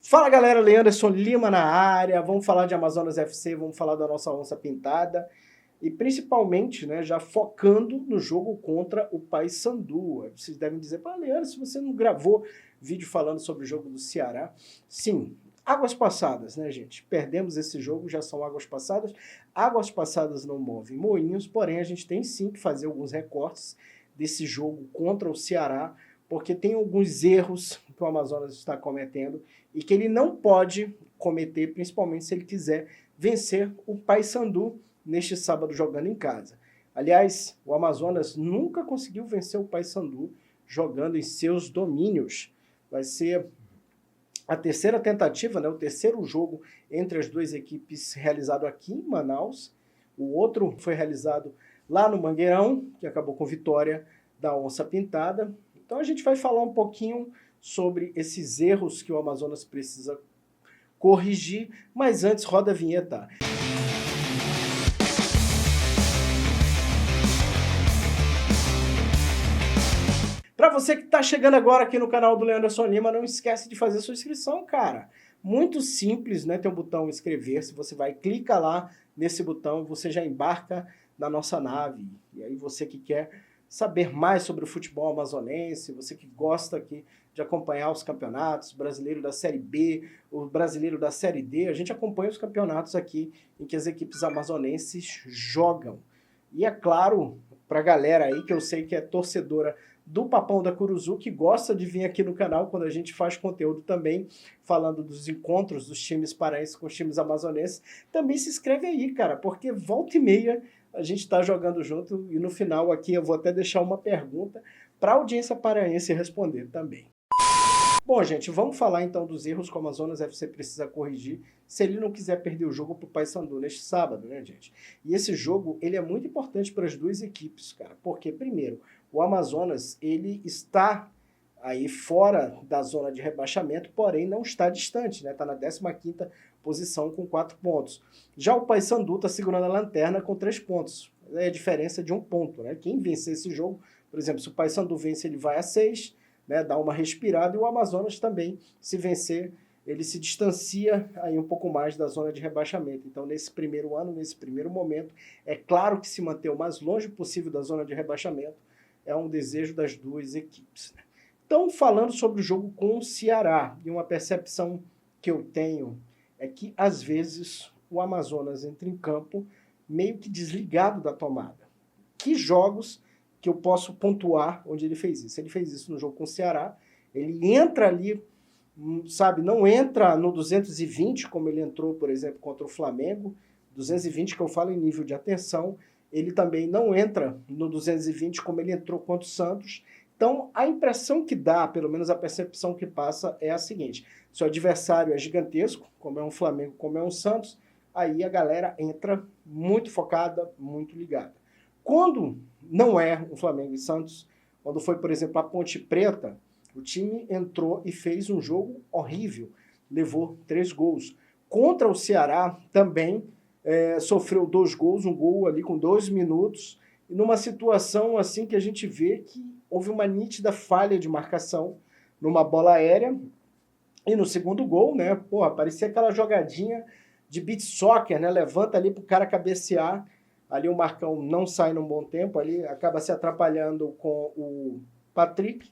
Fala galera, Leanderson Lima na área, vamos falar de Amazonas FC, vamos falar da nossa onça pintada e principalmente, né, já focando no jogo contra o Paysandu. Vocês devem dizer, pá, Leandro, se você não gravou vídeo falando sobre o jogo do Ceará, sim, águas passadas, né, gente? Perdemos esse jogo, já são águas passadas não movem moinhos, porém a gente tem sim que fazer alguns recortes desse jogo contra o Ceará, porque tem alguns erros que o Amazonas está cometendo e que ele não pode cometer, principalmente se ele quiser vencer o Paysandu neste sábado jogando em casa. Aliás, o Amazonas nunca conseguiu vencer o Paysandu jogando em seus domínios. Vai ser a terceira tentativa, né, o terceiro jogo entre as duas equipes realizado aqui em Manaus. O outro foi realizado lá no Mangueirão, que acabou com vitória da Onça Pintada. Então a gente vai falar um pouquinho sobre esses erros que o Amazonas precisa corrigir, mas antes roda a vinheta. Para você que está chegando agora aqui no canal do Leanderson Lima, não esquece de fazer sua inscrição, cara. Muito simples, né? Tem um botão inscrever-se, você vai, clica lá nesse botão, você já embarca na nossa nave. E aí você que quer saber mais sobre o futebol amazonense, você que gosta aqui de acompanhar os campeonatos, o brasileiro da Série B, o brasileiro da Série D, a gente acompanha os campeonatos aqui em que as equipes amazonenses jogam. E é claro, para a galera aí que eu sei que é torcedora do Papão da Curuzu, que gosta de vir aqui no canal quando a gente faz conteúdo também, falando dos encontros dos times paraenses com os times amazonenses, também se inscreve aí, cara, porque volta e meia a gente está jogando junto e no final aqui eu vou até deixar uma pergunta para a audiência paraense responder também. Bom, gente, vamos falar então dos erros que o Amazonas FC precisa corrigir se ele não quiser perder o jogo para o Paysandu neste sábado, né, gente? E esse jogo, ele é muito importante para as duas equipes, cara, porque, primeiro, o Amazonas, ele está aí fora da zona de rebaixamento, porém não está distante, né? Está na 15ª posição com 4 pontos. Já o Paysandu está segurando a lanterna com 3 pontos. É a diferença de 1 ponto, né? Quem vencer esse jogo, por exemplo, se o Paysandu vence, ele vai a 6, né, dá uma respirada, e o Amazonas também, se vencer, ele se distancia aí um pouco mais da zona de rebaixamento. Então, nesse primeiro ano, nesse primeiro momento, é claro que se manter o mais longe possível da zona de rebaixamento é um desejo das duas equipes. Então, falando sobre o jogo com o Ceará, e uma percepção que eu tenho é que, às vezes, o Amazonas entra em campo meio que desligado da tomada. Que jogos que eu posso pontuar onde ele fez isso? Ele fez isso no jogo com o Ceará, ele entra ali, sabe, não entra no 220, como ele entrou, por exemplo, contra o Flamengo, 220 que eu falo em nível de atenção, ele também não entra no 220 como ele entrou contra o Santos. Então, a impressão que dá, pelo menos a percepção que passa, é a seguinte: se o adversário é gigantesco, como é um Flamengo, como é um Santos, aí a galera entra muito focada, muito ligada. Quando não é o Flamengo e Santos, quando foi, por exemplo, a Ponte Preta, o time entrou e fez um jogo horrível, levou 3 gols. Contra o Ceará também sofreu 2 gols, um gol ali com 2 minutos, e numa situação assim que a gente vê que houve uma nítida falha de marcação numa bola aérea, e no segundo gol, né, porra, parecia aquela jogadinha de beach soccer, né, levanta ali pro cara cabecear, ali o Marcão não sai num bom tempo, ali acaba se atrapalhando com o Patrick,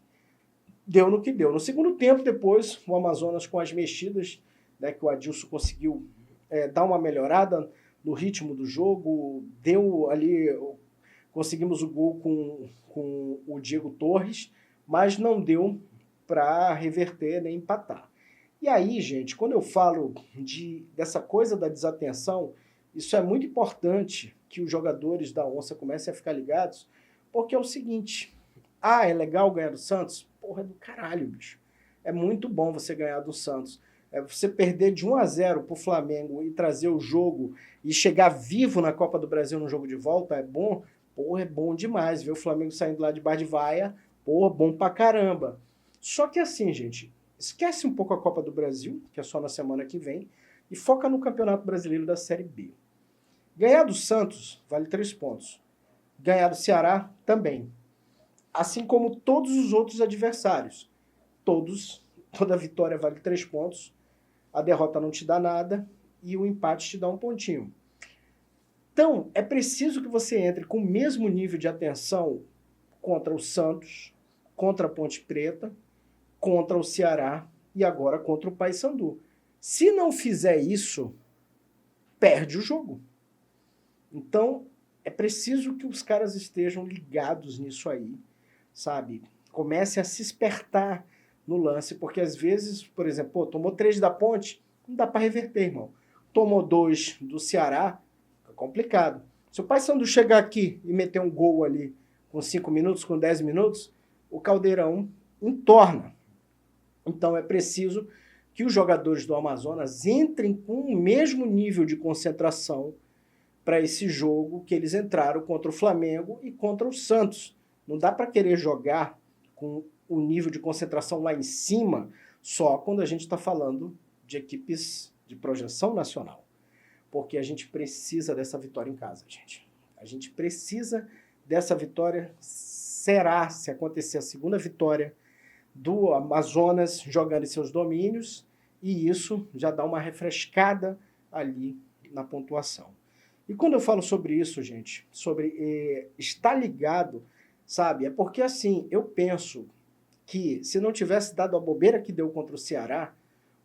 deu no que deu. No segundo tempo, depois, o Amazonas com as mexidas, né, que o Adilson conseguiu dar uma melhorada no ritmo do jogo, deu ali, conseguimos o gol com o Diego Torres, mas não deu para reverter nem empatar. E aí, gente, quando eu falo dessa coisa da desatenção, isso é muito importante que os jogadores da Onça comecem a ficar ligados, porque é o seguinte: é legal ganhar do Santos? Porra, é do caralho, bicho. É muito bom você ganhar do Santos. Você perder de 1-0 pro Flamengo e trazer o jogo e chegar vivo na Copa do Brasil no jogo de volta é bom? Porra, é bom demais. Ver o Flamengo saindo lá de bar de vaia, porra, bom pra caramba. Só que assim, gente, esquece um pouco a Copa do Brasil, que é só na semana que vem, e foca no Campeonato Brasileiro da Série B. Ganhar do Santos vale 3 pontos. Ganhar do Ceará também. Assim como todos os outros adversários. Toda vitória vale 3 pontos. a derrota não te dá nada e o empate te dá um pontinho. Então, é preciso que você entre com o mesmo nível de atenção contra o Santos, contra a Ponte Preta, contra o Ceará e agora contra o Paysandu. Se não fizer isso, perde o jogo. Então, é preciso que os caras estejam ligados nisso aí, sabe? Comecem a se espertar no lance, porque às vezes, por exemplo, tomou 3 da Ponte, não dá para reverter, irmão. Tomou 2 do Ceará, é complicado. Se o Paysandu chegar aqui e meter um gol ali com 5 minutos, com 10 minutos, o Caldeirão entorna. Então é preciso que os jogadores do Amazonas entrem com o mesmo nível de concentração para esse jogo que eles entraram contra o Flamengo e contra o Santos. Não dá para querer jogar com o nível de concentração lá em cima só quando a gente está falando de equipes de projeção nacional. Porque a gente precisa dessa vitória em casa, gente. A gente precisa dessa vitória. Será, se acontecer a segunda vitória do Amazonas jogando em seus domínios, e isso já dá uma refrescada ali na pontuação. E quando eu falo sobre isso, gente, sobre estar ligado, sabe, é porque assim, eu penso que se não tivesse dado a bobeira que deu contra o Ceará,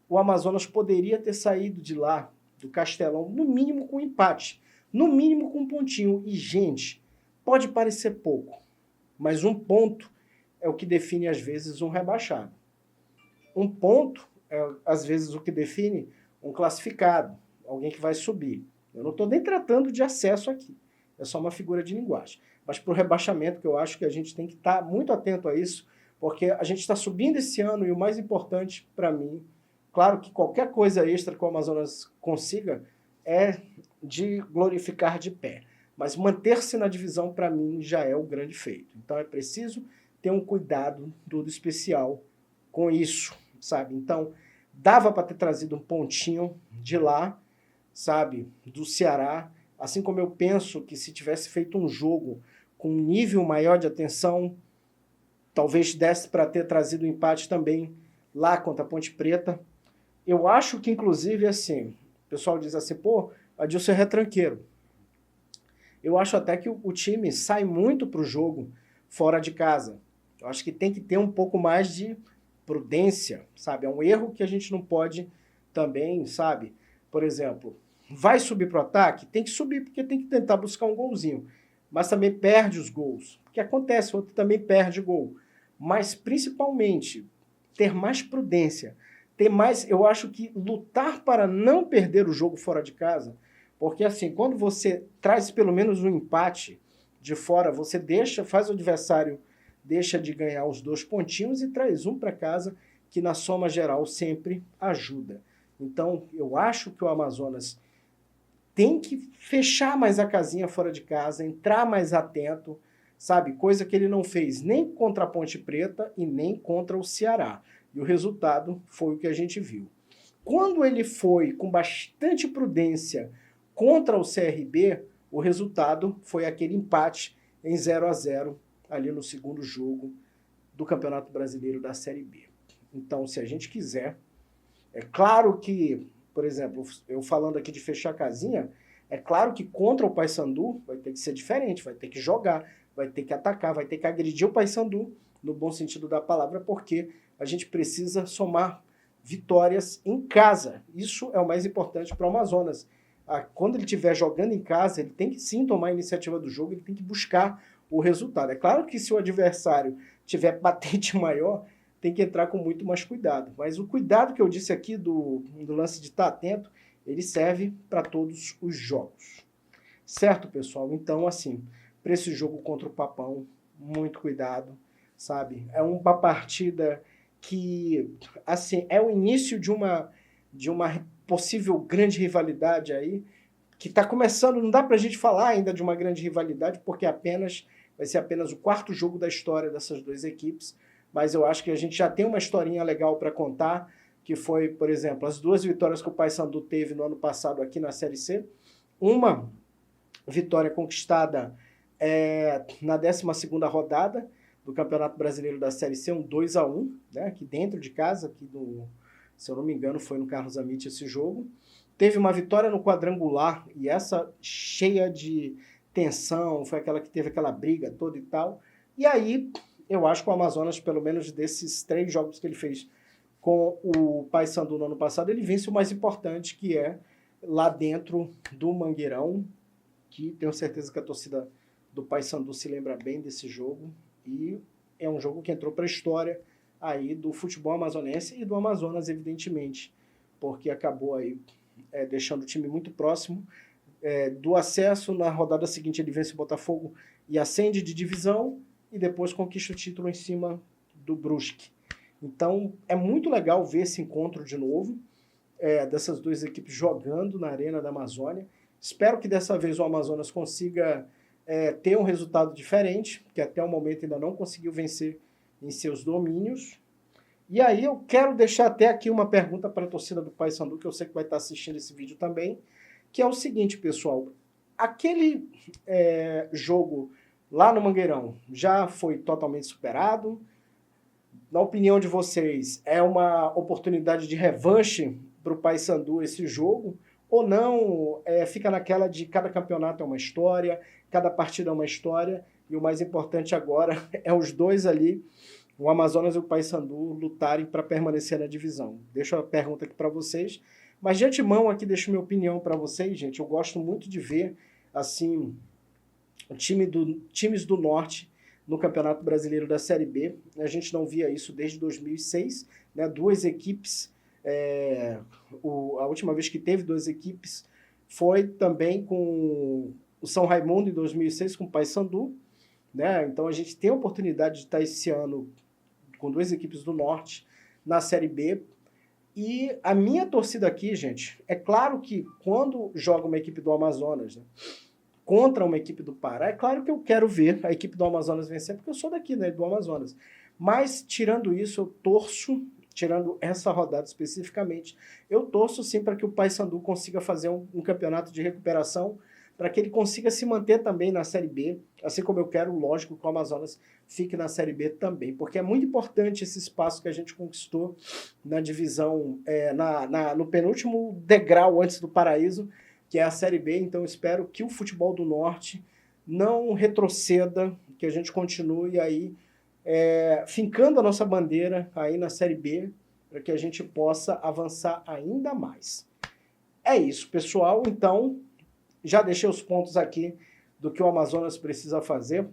o Amazonas poderia ter saído de lá, do Castelão, no mínimo com empate, no mínimo com um pontinho. E, gente, pode parecer pouco, mas um ponto é o que define, às vezes, um rebaixado. Um ponto é, às vezes, o que define um classificado, alguém que vai subir. Eu não estou nem tratando de acesso aqui, é só uma figura de linguagem. Mas para o rebaixamento, que eu acho que a gente tem que estar muito atento a isso, porque a gente está subindo esse ano e o mais importante para mim, claro que qualquer coisa extra que o Amazonas consiga é de glorificar de pé. Mas manter-se na divisão, para mim, já é o grande feito. Então é preciso ter um cuidado todo especial com isso, sabe? Então, dava para ter trazido um pontinho de lá, sabe? Do Ceará. Assim como eu penso que se tivesse feito um jogo com um nível maior de atenção, talvez desse para ter trazido um empate também lá contra a Ponte Preta. Eu acho que, inclusive, assim, o pessoal diz assim, pô, Adilson é retranqueiro. Eu acho até que o time sai muito para o jogo fora de casa. Eu acho que tem que ter um pouco mais de prudência, sabe? É um erro que a gente não pode também, sabe? Por exemplo, vai subir para o ataque? Tem que subir, porque tem que tentar buscar um golzinho. Mas também perde os gols. Porque acontece, o outro também perde gol. Mas, principalmente, ter mais prudência. Ter mais, eu acho que lutar para não perder o jogo fora de casa. Porque, assim, quando você traz pelo menos um empate de fora, você faz o adversário deixa de ganhar os 2 pontinhos e traz um para casa, que na soma geral sempre ajuda. Então, eu acho que o Amazonas tem que fechar mais a casinha fora de casa, entrar mais atento, sabe? Coisa que ele não fez nem contra a Ponte Preta e nem contra o Ceará. E o resultado foi o que a gente viu. Quando ele foi com bastante prudência contra o CRB, o resultado foi aquele empate em 0-0 ali no segundo jogo do Campeonato Brasileiro da Série B. Então, se a gente quiser, é claro que, por exemplo, eu falando aqui de fechar a casinha, é claro que contra o Paysandu vai ter que ser diferente, vai ter que jogar, vai ter que atacar, vai ter que agredir o Paysandu, no bom sentido da palavra, porque a gente precisa somar vitórias em casa. Isso é o mais importante para o Amazonas. Quando ele estiver jogando em casa, ele tem que sim tomar a iniciativa do jogo, ele tem que buscar o resultado. É claro que se o adversário tiver patente maior, tem que entrar com muito mais cuidado. Mas o cuidado que eu disse aqui do lance de estar atento, ele serve para todos os jogos. Certo, pessoal? Então, assim, para esse jogo contra o Papão, muito cuidado, sabe? É uma partida que, assim, é o início de uma possível grande rivalidade aí, que está começando, não dá para a gente falar ainda de uma grande rivalidade, porque vai ser apenas o 4º jogo da história dessas 2 equipes, mas eu acho que a gente já tem uma historinha legal para contar, que foi, por exemplo, as 2 vitórias que o Paysandu teve no ano passado aqui na Série C. Uma vitória conquistada na 12ª rodada do Campeonato Brasileiro da Série C, um 2-1, né, aqui dentro de casa, aqui do se eu não me engano foi no Carlos Amit esse jogo. Teve uma vitória no quadrangular, e essa cheia de tensão, foi aquela que teve aquela briga toda e tal. E aí, eu acho que o Amazonas, pelo menos desses 3 jogos que ele fez com o Paysandu no ano passado, ele vence o mais importante, que é lá dentro do Mangueirão, que tenho certeza que a torcida do Paysandu se lembra bem desse jogo, e é um jogo que entrou para a história aí do futebol amazonense e do Amazonas, evidentemente, porque acabou aí deixando o time muito próximo do acesso. Na rodada seguinte ele vence o Botafogo e ascende de divisão, e depois conquista o título em cima do Brusque. Então é muito legal ver esse encontro de novo, dessas 2 equipes jogando na Arena da Amazônia. Espero que dessa vez o Amazonas consiga ter um resultado diferente, que até o momento ainda não conseguiu vencer em seus domínios. E aí eu quero deixar até aqui uma pergunta para a torcida do Paysandu, que eu sei que vai estar assistindo esse vídeo também, que é o seguinte, pessoal. Aquele jogo lá no Mangueirão já foi totalmente superado? Na opinião de vocês, é uma oportunidade de revanche para o Paysandu esse jogo? Ou não, fica naquela de cada campeonato é uma história, cada partida é uma história, e o mais importante agora é os 2 ali, o Amazonas e o Paysandu, lutarem para permanecer na divisão. Deixo a pergunta aqui para vocês, mas de antemão aqui deixo minha opinião para vocês, gente. Eu gosto muito de ver assim times do Norte no Campeonato Brasileiro da Série B. A gente não via isso desde 2006, né? 2 equipes, a última vez que teve 2 equipes foi também com o São Raimundo em 2006, com o Paysandu, né? Então a gente tem a oportunidade de estar esse ano com 2 equipes do Norte na Série B. E a minha torcida aqui, gente, é claro que quando joga uma equipe do Amazonas, né, contra uma equipe do Pará, é claro que eu quero ver a equipe do Amazonas vencer, porque eu sou daqui, né, do Amazonas. Mas, tirando isso, eu torço, tirando essa rodada especificamente, eu torço sim para que o Paysandu consiga fazer um campeonato de recuperação, para que ele consiga se manter também na Série B, assim como eu quero, lógico, que o Amazonas fique na Série B também, porque é muito importante esse espaço que a gente conquistou na divisão, no penúltimo degrau antes do paraíso, que é a Série B. Então espero que o futebol do Norte não retroceda, que a gente continue aí fincando a nossa bandeira aí na Série B, para que a gente possa avançar ainda mais. É isso, pessoal. Então, já deixei os pontos aqui do que o Amazonas precisa fazer.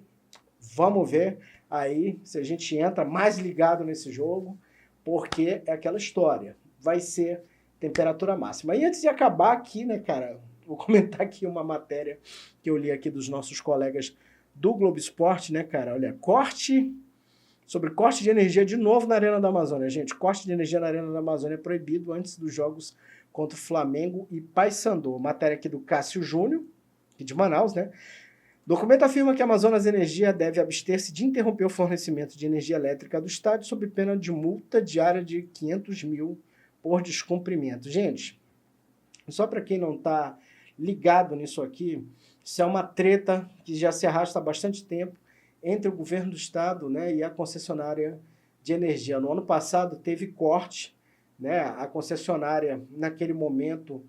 Vamos ver aí se a gente entra mais ligado nesse jogo, porque é aquela história. Vai ser temperatura máxima. E antes de acabar aqui, né, cara, vou comentar aqui uma matéria que eu li aqui dos nossos colegas do Globo Esporte, né, cara? Olha, sobre corte de energia de novo na Arena da Amazônia. Gente, corte de energia na Arena da Amazônia é proibido antes dos jogos contra o Flamengo e Paysandu. Matéria aqui do Cássio Júnior, aqui de Manaus, né? Documento afirma que a Amazonas Energia deve abster-se de interromper o fornecimento de energia elétrica do estádio sob pena de multa diária de 500 mil por descumprimento. Gente, só para quem não está ligado nisso aqui, isso é uma treta que já se arrasta há bastante tempo entre o governo do estado, né, e a concessionária de energia. No ano passado teve corte, né, a concessionária naquele momento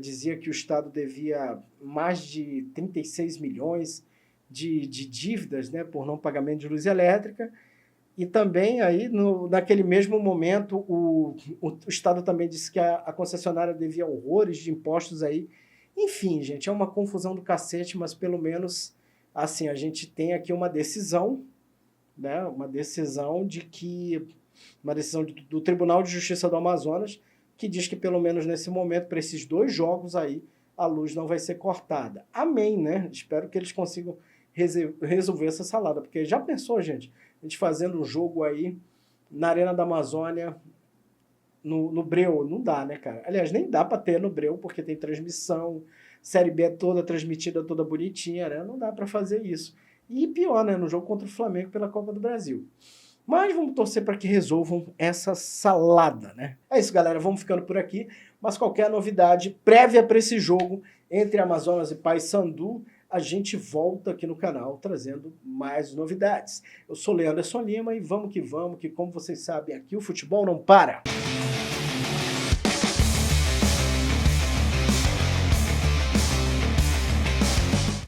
dizia que o estado devia mais de 36 milhões de dívidas, né, por não pagamento de luz elétrica, e também aí naquele mesmo momento o estado também disse que a concessionária devia horrores de impostos aí. Enfim, gente, é uma confusão do cacete, mas pelo menos assim a gente tem aqui uma decisão, né, uma decisão do Tribunal de Justiça do Amazonas, que diz que pelo menos nesse momento, para esses 2 jogos aí, a luz não vai ser cortada. Amém, né? Espero que eles consigam resolver essa salada, porque já pensou, gente, a gente fazendo um jogo aí na Arena da Amazônia, no Breu? Não dá, né, cara? Aliás, nem dá para ter no Breu, porque tem transmissão, Série B toda transmitida, toda bonitinha, né? Não dá para fazer isso. E pior, né, no jogo contra o Flamengo pela Copa do Brasil. Mas vamos torcer para que resolvam essa salada, né? É isso, galera. Vamos ficando por aqui. Mas qualquer novidade prévia para esse jogo entre Amazonas e Paysandu, a gente volta aqui no canal trazendo mais novidades. Eu sou Leanderson Lima e vamos, que como vocês sabem, aqui o futebol não para.